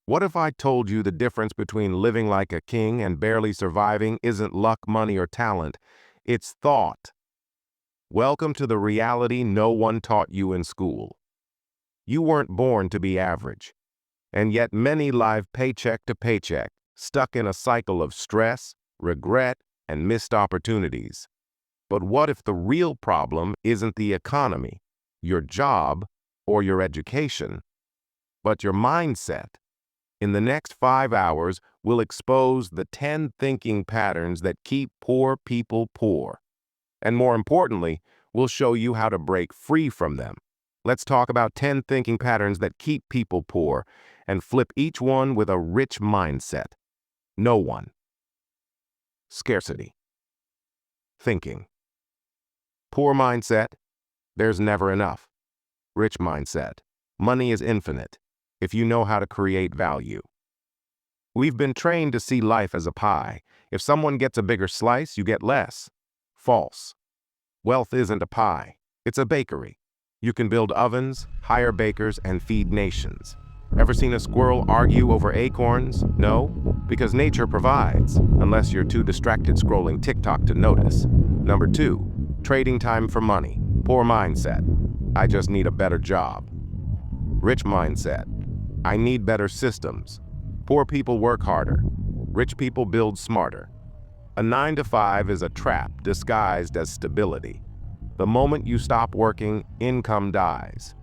What if I told you the difference between living like a king and barely surviving isn't luck, money, or talent? It's thought. Welcome to the reality no one taught you in school. You weren't born to be average, and yet many live paycheck to paycheck, stuck in a cycle of stress, regret, and missed opportunities. But what if the real problem isn't the economy, your job, or your education, but your mindset? In the next 5 hours, we'll expose the 10 thinking patterns that keep poor people poor. And more importantly, we'll show you how to break free from them. Let's talk about 10 thinking patterns that keep people poor and flip each one with a rich mindset. No one. Scarcity. Thinking. Poor mindset. There's never enough. Rich mindset. Money is infinite if you know how to create value. We've been trained to see life as a pie. If someone gets a bigger slice, you get less. False. Wealth isn't a pie. It's a bakery. You can build ovens, hire bakers, and feed nations. Ever seen a squirrel argue over acorns? No, because nature provides, unless you're too distracted scrolling TikTok to notice. Number 2, trading time for money. Poor mindset. I just need a better job. Rich mindset. I need better systems. Poor people work harder. Rich people build smarter. A 9 to 5 is a trap disguised as stability. The moment you stop working, income dies.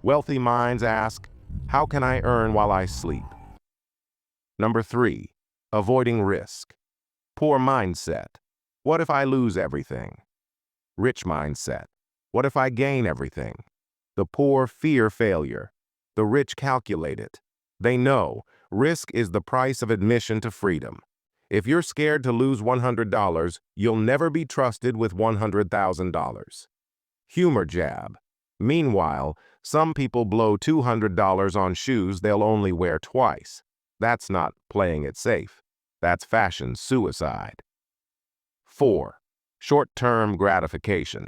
Wealthy minds ask, how can I earn while I sleep? Number 3, avoiding risk. Poor mindset. What if I lose everything? Rich mindset. What if I gain everything? The poor fear failure. The rich calculate it. They know risk is the price of admission to freedom. If you're scared to lose $100, you'll never be trusted with $100,000. Humor jab. Meanwhile, some people blow $200 on shoes they'll only wear twice. That's not playing it safe. That's fashion suicide. 4, short-term gratification.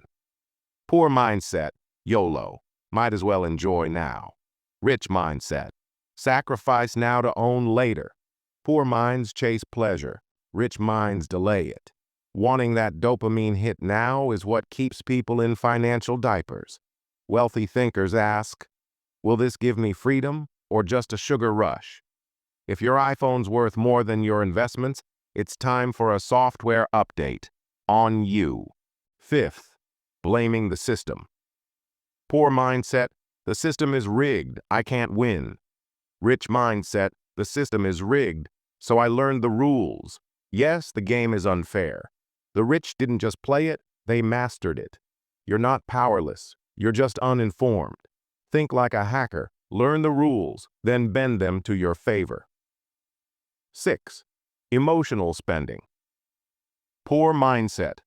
Poor mindset. YOLO. Might as well enjoy now. Rich mindset. Sacrifice now to own later. Poor minds chase pleasure. Rich minds delay it. Wanting that dopamine hit now is what keeps people in financial diapers. Wealthy thinkers ask, will this give me freedom or just a sugar rush? If your iPhone's worth more than your investments, it's time for a software update. On you. 5th, blaming the system. Poor mindset. The system is rigged. I can't win. Rich mindset. The system is rigged, so I learned the rules. Yes, the game is unfair. The rich didn't just play it, they mastered it. You're not powerless. You're just uninformed. Think like a hacker. Learn the rules, then bend them to your favor. 6, emotional spending. Poor mindset.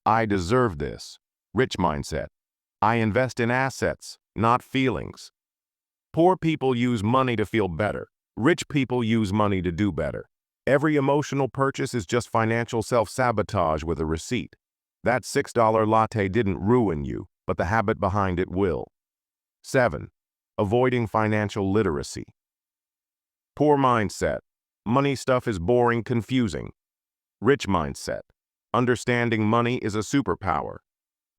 I deserve this. Rich mindset. I invest in assets, not feelings. Poor people use money to feel better. Rich people use money to do better. Every emotional purchase is just financial self-sabotage with a receipt. That $6 latte didn't ruin you, but the habit behind it will. 7, avoiding financial literacy. Poor mindset. Money stuff is boring, confusing. Rich mindset. Understanding money is a superpower.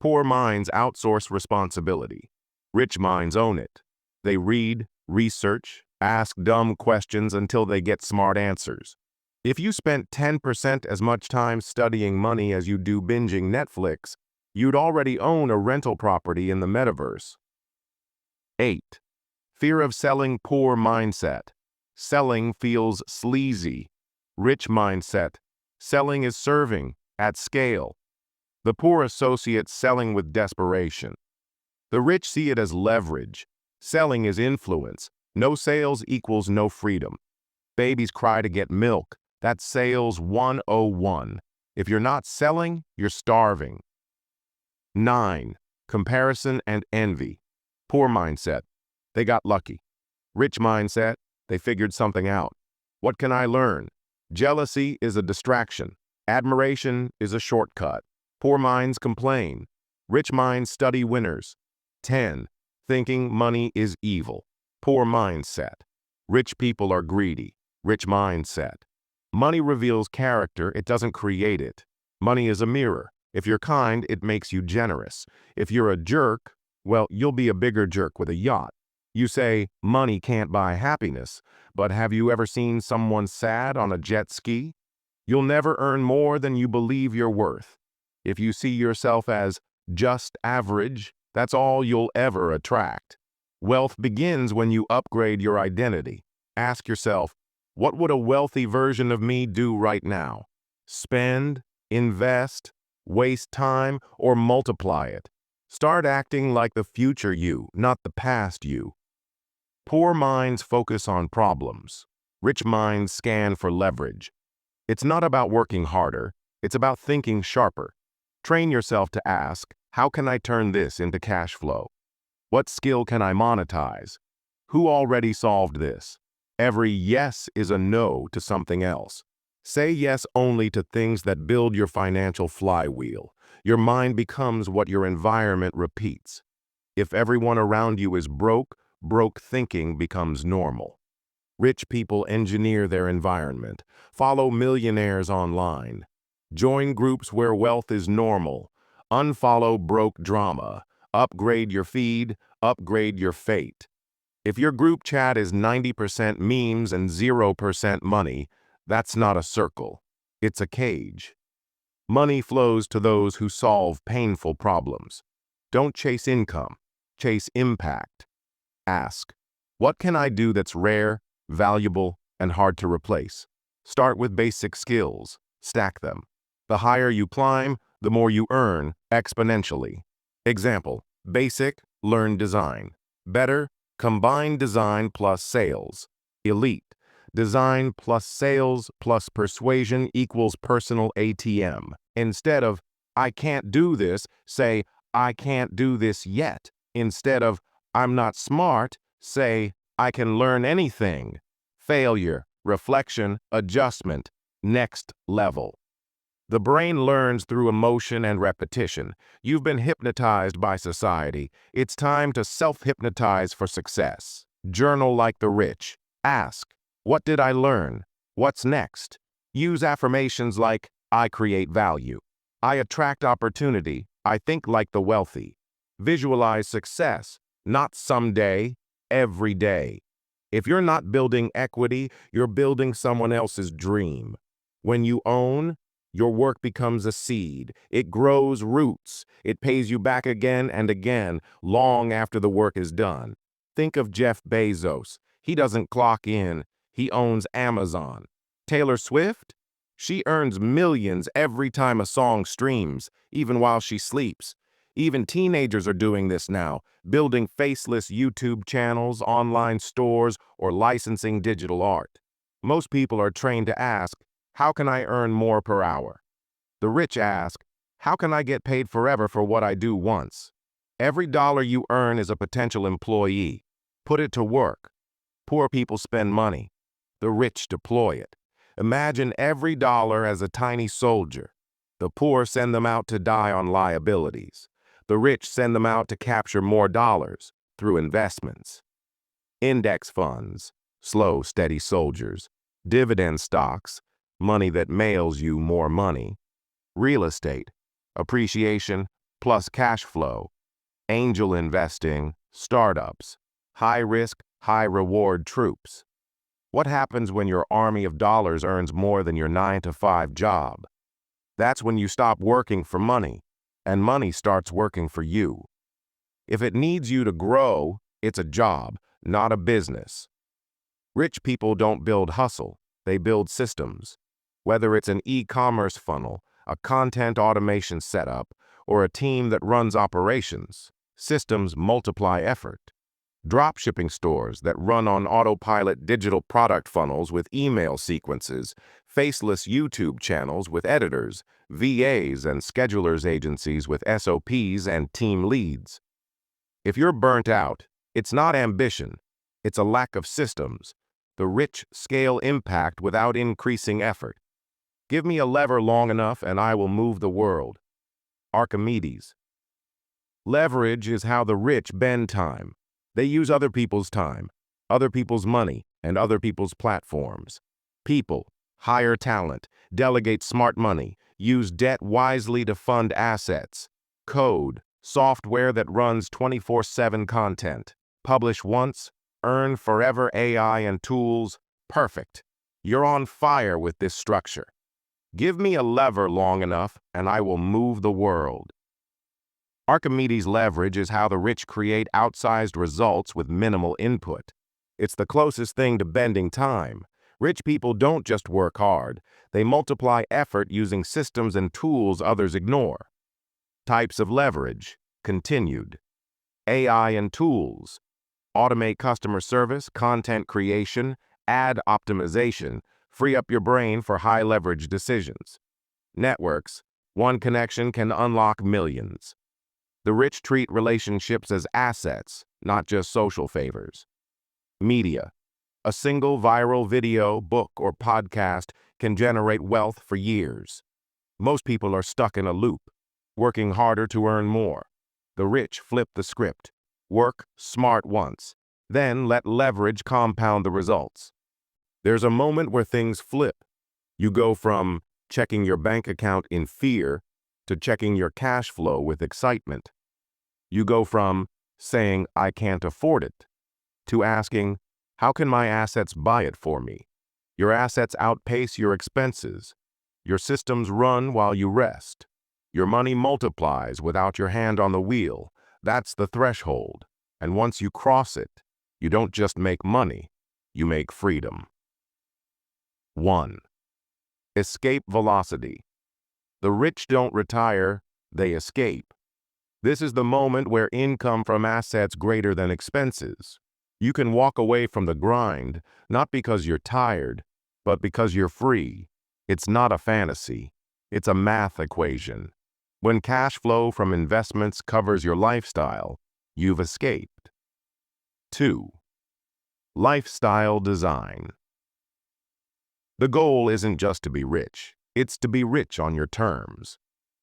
Poor minds outsource responsibility. Rich minds own it. They read, research, ask dumb questions until they get smart answers. If you spent 10% as much time studying money as you do binging Netflix, you'd already own a rental property in the metaverse. 8, fear of selling. Poor mindset. Selling feels sleazy. Rich mindset. Selling is serving at scale. The poor associate selling with desperation. The rich see it as leverage. Selling is influence. No sales equals no freedom. Babies cry to get milk. That's sales 101. If you're not selling, you're starving. 9, comparison and envy. Poor mindset. They got lucky. Rich mindset. They figured something out. What can I learn? Jealousy is a distraction. Admiration is a shortcut. Poor minds complain. Rich minds study winners. 10, thinking money is evil. Poor mindset. Rich people are greedy. Rich mindset. Money reveals character, it doesn't create it. Money is a mirror. If you're kind, it makes you generous. If you're a jerk, well, you'll be a bigger jerk with a yacht. You say, money can't buy happiness, but have you ever seen someone sad on a jet ski? You'll never earn more than you believe you're worth. If you see yourself as just average, that's all you'll ever attract. Wealth begins when you upgrade your identity. Ask yourself, what would a wealthy version of me do right now? Spend, invest, waste time, or multiply it. Start acting like the future you, not the past you. Poor minds focus on problems. Rich minds scan for leverage. It's not about working harder, it's about thinking sharper. Train yourself to ask, how can I turn this into cash flow? What skill can I monetize? Who already solved this? Every yes is a no to something else. Say yes only to things that build your financial flywheel. Your mind becomes what your environment repeats. If everyone around you is broke, broke thinking becomes normal. Rich people engineer their environment. Follow millionaires online. Join groups where wealth is normal. Unfollow broke drama. Upgrade your feed, upgrade your fate. If your group chat is 90% memes and 0% money, that's not a circle. It's a cage. Money flows to those who solve painful problems. Don't chase income, chase impact. Ask, what can I do that's rare, valuable, and hard to replace? Start with basic skills. Stack them. The higher you climb, the more you earn exponentially. Example, basic, learn design. Better, combine design plus sales. Elite, design plus sales plus persuasion equals personal ATM. Instead of, I can't do this, say, I can't do this yet. Instead of, I'm not smart, say, I can learn anything. Failure, reflection, adjustment, next level. The brain learns through emotion and repetition. You've been hypnotized by society. It's time to self-hypnotize for success. Journal like the rich. Ask, what did I learn? What's next? Use affirmations like, I create value. I attract opportunity. I think like the wealthy. Visualize success, not someday, every day. If you're not building equity, you're building someone else's dream. When you own, your work becomes a seed. It grows roots. It pays you back again and again, long after the work is done. Think of Jeff Bezos. He doesn't clock in. He owns Amazon. Taylor Swift? She earns millions every time a song streams, even while she sleeps. Even teenagers are doing this now, building faceless YouTube channels, online stores, or licensing digital art. Most people are trained to ask, how can I earn more per hour? The rich ask, how can I get paid forever for what I do once? Every dollar you earn is a potential employee. Put it to work. Poor people spend money. The rich deploy it. Imagine every dollar as a tiny soldier. The poor send them out to die on liabilities. The rich send them out to capture more dollars through investments. Index funds, slow, steady soldiers. Dividend stocks, money that mails you more money. Real estate, appreciation plus cash flow. Angel investing, startups. High risk, high reward troops. What happens when your army of dollars earns more than your 9-to-5 job? That's when you stop working for money, and money starts working for you. If it needs you to grow, it's a job, not a business. Rich people don't build hustle, they build systems. Whether it's an e-commerce funnel, a content automation setup, or a team that runs operations, systems multiply effort. Dropshipping stores that run on autopilot digital product funnels with email sequences, faceless YouTube channels with editors, VAs and schedulers agencies with SOPs and team leads. If you're burnt out, it's not ambition, it's a lack of systems. The rich scale impact without increasing effort. Give me a lever long enough and I will move the world. Archimedes. Leverage is how the rich bend time. They use other people's time, other people's money, and other people's platforms. People, hire talent, delegate smart money, use debt wisely to fund assets. Code, software that runs 24/7 content. Publish once, earn forever AI and tools. Perfect. You're on fire with this structure. Give me a lever long enough, and I will move the world. Archimedes' leverage is how the rich create outsized results with minimal input. It's the closest thing to bending time. Rich people don't just work hard, they multiply effort using systems and tools others ignore. Types of leverage. Continued. AI and tools. Automate customer service, content creation, ad optimization, free up your brain for high-leverage decisions. Networks. One connection can unlock millions. The rich treat relationships as assets, not just social favors. Media. A single viral video, book, or podcast can generate wealth for years. Most people are stuck in a loop, working harder to earn more. The rich flip the script. Work smart once, then let leverage compound the results. There's a moment where things flip. You go from checking your bank account in fear to checking your cash flow with excitement. You go from saying, "I can't afford it," to asking, "How can my assets buy it for me?" Your assets outpace your expenses. Your systems run while you rest. Your money multiplies without your hand on the wheel. That's the threshold. And once you cross it, you don't just make money, you make freedom. 1. Escape velocity. The rich don't retire, they escape. This is the moment where income from assets greater than expenses. You can walk away from the grind, not because you're tired, but because you're free. It's not a fantasy. It's a math equation. When cash flow from investments covers your lifestyle, you've escaped. 2. Lifestyle design. The goal isn't just to be rich. It's to be rich on your terms.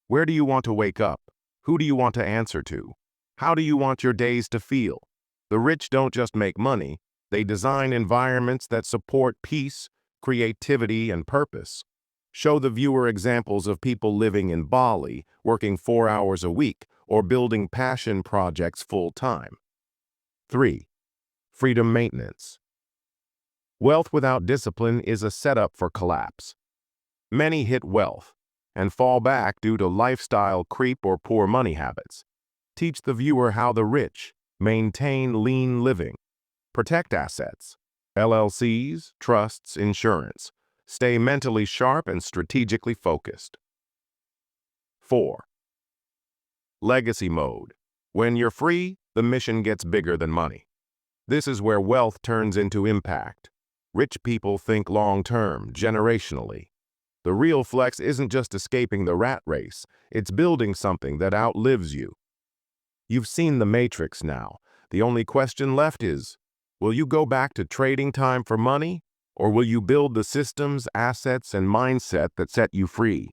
Where do you want to wake up? Who do you want to answer to? How do you want your days to feel? The rich don't just make money, they design environments that support peace, creativity, and purpose. Show the viewer examples of people living in Bali, working 4 hours a week, or building passion projects full-time. 3. Freedom maintenance. Wealth without discipline is a setup for collapse. Many hit wealth and fall back due to lifestyle creep or poor money habits. Teach the viewer how the rich maintain lean living. Protect assets. LLCs, trusts, insurance. Stay mentally sharp and strategically focused. 4. Legacy mode. When you're free, the mission gets bigger than money. This is where wealth turns into impact. Rich people think long-term, generationally. The real flex isn't just escaping the rat race, it's building something that outlives you. You've seen the matrix now. The only question left is, will you go back to trading time for money, or will you build the systems, assets, and mindset that set you free?